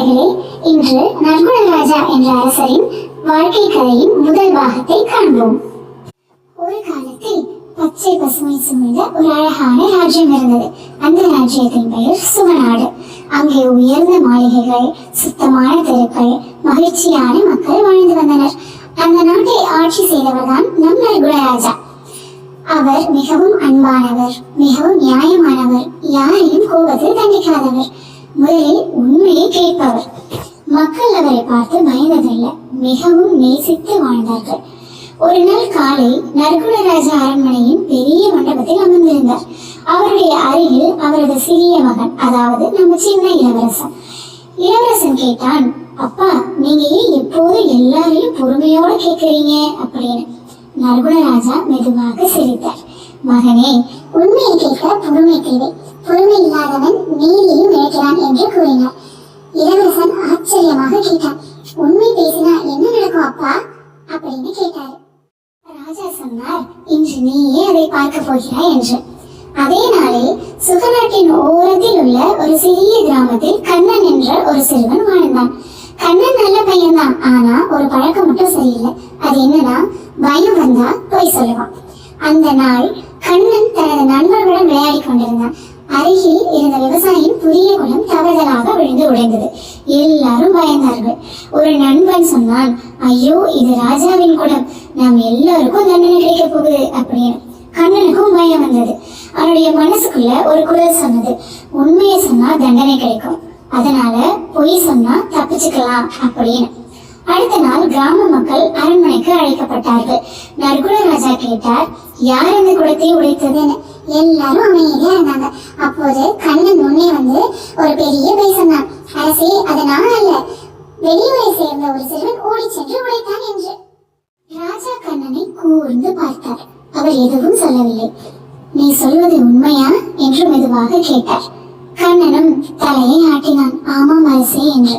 நண்பர்களே, இன்று நற்குணராஜா என்ற அரசரின் வாழ்க்கை கதையின் முதல் பாகத்தை காண்போம். ஒரு காலத்தில் பச்சை பசுமை சூழ்ந்த ஒரு அழகான ராஜ்யம் இருந்தது. அந்த ராஜ்யத்தின் பெயர் சுவநாடு. அங்கே உயர்ந்த மாளிகைகள், சுத்தமான தெருக்கள், மகிழ்ச்சியான மக்கள் வாழ்ந்து வந்தனர். அந்த நாட்டை ஆட்சி செய்தவர்தான் நம் நற்குணராஜா. அவர் மிகவும் அன்பானவர், மிகவும் நியாயமானவர், யாரையும் கோபத்தில் தண்டிக்காதவர், முதலில் உண்மையை கேட்பவர். மக்கள் அவரை பார்த்து பயந்ததில்லை, மிகவும் நேசித்து வாழ்ந்தார்கள். ஒரு நாள் காலை நற்குணராஜா அரண்மனையின் பெரிய மண்டபத்தில் அமர்ந்திருந்தார். அவருடைய அருகில் அவரது சிறிய மகன், அதாவது நம்ம சின்ன இளவரசன். இளவரசன் கேட்டான், அப்பா, நீங்க ஏன் எப்போது எல்லாரையும் பொறுமையோட கேட்கறீங்க அப்படின்னு. நற்குணராஜா மெதுவாக சிரித்தார். மகனே, உண்மையை கேட்க பொறுமை தேவை, பொறுமை இல்லாதவன் நீதியையும் இழக்கிறான் என்று கூறினார். இளவரசன் ஆச்சரியமாக கேட்டான், உண்மை பேசினா என்ன நடக்கும் அப்பா அப்படின்னு கேட்டாரு. ராஜா சொன்னார், இன்று நீயே அதை பார்க்க போகிறாய் என்று. அதே நாளில் சுகநாட்டின் ஓரத்தில் உள்ள ஒரு சிறிய கிராமத்தில் கண்ணன் என்ற ஒரு சிறுவன் வாழ்ந்தான். கண்ணன் நல்ல பையன்தான், ஆனா ஒரு பழக்கம் மட்டும் சரியில்லை. அது என்னன்னா, பயம் வந்தா போய் சொல்லுவான். அந்த நாள் கண்ணன் தனது நண்பர்களுடன் விளையாடி கொண்டிருந்தான். அருகில் இருந்த விவசாயியின் புதிய குளம் தவறுதலாக விழுந்து உடைந்தது. எல்லாரும் பயந்தார்கள். ஒரு நண்பன் சொன்னான், ஐயோ, இது ராஜாவின் குளம், நாம் எல்லாருக்கும் தண்டனை கிடைக்க போகுது அப்படின்னு. கண்ணனுக்கும் பயம் வந்தது. அவனுடைய மனசுக்குள்ள ஒரு குரல் சொன்னது, உண்மையை சொன்னா தண்டனை கிடைக்கும், அதனால பொய் சொன்னா தப்பிச்சுக்கலாம் அப்படின்னு. அடுத்த நாள் கிராம மக்கள் அரண்மனைக்கு அழைக்கப்பட்டார்கள். நற்குணராஜா கேட்டார், யார் அந்த குளத்தை உடைத்ததுன்னு. எல்லாரும் அமைதியா இருந்தாங்க. அப்போது கண்ணன் முன்னே வந்து ஒரு பெரிய பொய் சொன்னான். அரசே, அது நான் அல்ல, வெளியூரை சேர்ந்த ஒரு சிறுவன் ஓடி சென்று உடைத்தான் என்று. ராஜா கண்ணனை கூர்ந்து பார்த்தார். அவர் எதுவும் சொல்லவில்லை. நீ சொல்வது உண்மையா என்று மெதுவாக கேட்டார். கண்ணனும் தலையை ஆட்டினான். ஆமாம் அரசே என்று.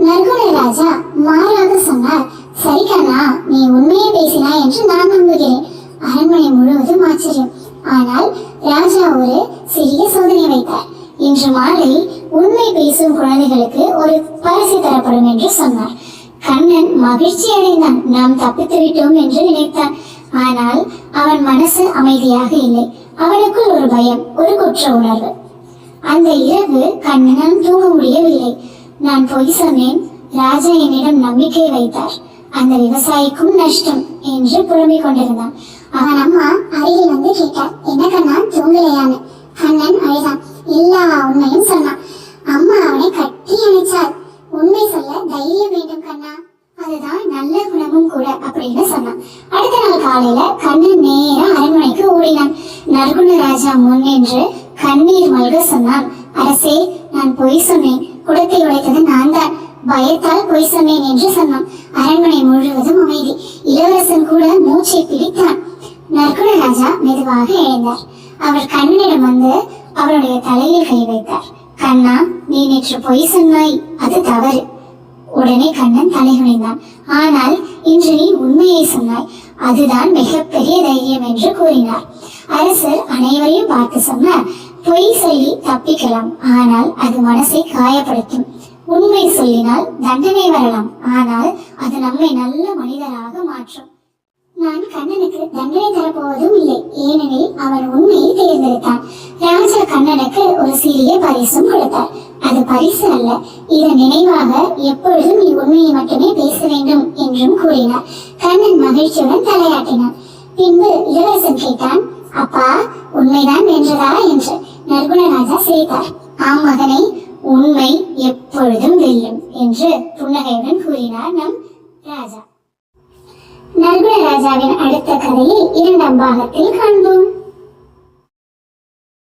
நற்குணராஜா மாறாக சொன்னார், சரி கண்ணா, நீ உண்மையை பேசினாய் என்று நான் நம்புகிறேன். அரண்மனை முழுவதும் ஆச்சரியம். ஆனால் ராஜா ஒரு சிறிய சோதனை வைத்தார். இன்று மாலை உண்மை பேசும் குழந்தைகளுக்கு ஒரு பரிசு தரப்படும் என்று சொன்னார். கண்ணன் மகிழ்ச்சி அடைந்தான். நாம் தப்பித்து விட்டோம் என்று நினைத்தான். ஆனால் அவன் மனசு அமைதியாக இல்லை. அவனுக்குள் ஒரு பயம், ஒரு குற்ற உணர்வு. அந்த இரவு கண்ணனால் தூங்க முடியவில்லை. நான் பொய் சொன்னேன், ராஜா என்னிடம் நம்பிக்கை வைத்தார், அந்த விவசாயிக்கும் நஷ்டம் என்று புலம்பிக் கொண்டிருந்தான். அவன் அம்மா அருகில் வந்து கேட்டார், என்ன கண்ணா, தூங்கலையான்னு. கண்ணன் அழுதான். எல்லா உண்மையும் சொன்னான். அம்மா அவனை கட்டி அணைச்சார். உண்மை சொல்ல தைரியம் வேண்டும் கண்ணா, அதுதான் நல்ல குணமும் கூட அப்படின்னு சொன்னான். அடுத்த நாள் காலையில கண்ணன் நேரம் அரண்மனைக்கு ஓடினான். நற்குணராஜா முன் நின்று கண்ணீர் மல்க சொன்னான், அரசே, நான் பொய் சொன்னேன், குடத்தை உடைத்தது நான் தான், பயத்தால் பொய் சொன்னேன் என்று சொன்னான். அரண்மனை முழுவதும் அமைதி. இளவரசன் கூட மூச்சை பிடித்தான். நற்குணராஜா மெதுவாக எழுந்தார். அவர் கண்ணனிடம் வந்து அவருடைய தலையில் கை வைத்தார். கண்ணா, நீ நேற்று பொய் சொன்னாய், அது தவறு. உடனே கண்ணன் தலை குனிந்தான். ஆனால் இன்று நீ உண்மையை சொன்னாய், அதுதான் மிகப்பெரிய தைரியம் என்று கூறினார். அரசர் அனைவரையும் பார்த்து சொன்னார், பொய் சொல்லி தப்பிக்கலாம், ஆனால் அது மனசை காயப்படுத்தும். உண்மை சொல்லினால் தண்டனை வரலாம், ஆனால் அது நம்மை நல்ல மனிதராக மாற்றும். நான் கண்ணனுக்கு தண்டனை தரப்போவதும் இல்லை, ஏனெனில் அவன் உண்மையை தேர்ந்தெடுத்தான். ராஜா கண்ணனுக்கு ஒரு சிறிய பரிசும் கொடுத்தார். அது பரிசு அல்ல, இதன் நினைவாக எப்பொழுதும் நீ உண்மையை மட்டுமே பேச வேண்டும் என்றும் கூறினார். கண்ணன் மகிழ்ச்சியுடன் தலையாட்டினான். பின்பு இளவரசன் கேட்டான், அப்பா, உண்மைதான் வென்றதா என்று. நற்குணராஜா சிரித்தார். ஆம் மகனை, உண்மை எப்பொழுதும் வெல்லும் என்று புன்னகையுடன் கூறினார் நம் ராஜா. நற்குணராஜாவின் அடுத்த கதையை 2ஆம் பாகத்தில் காண்போம்.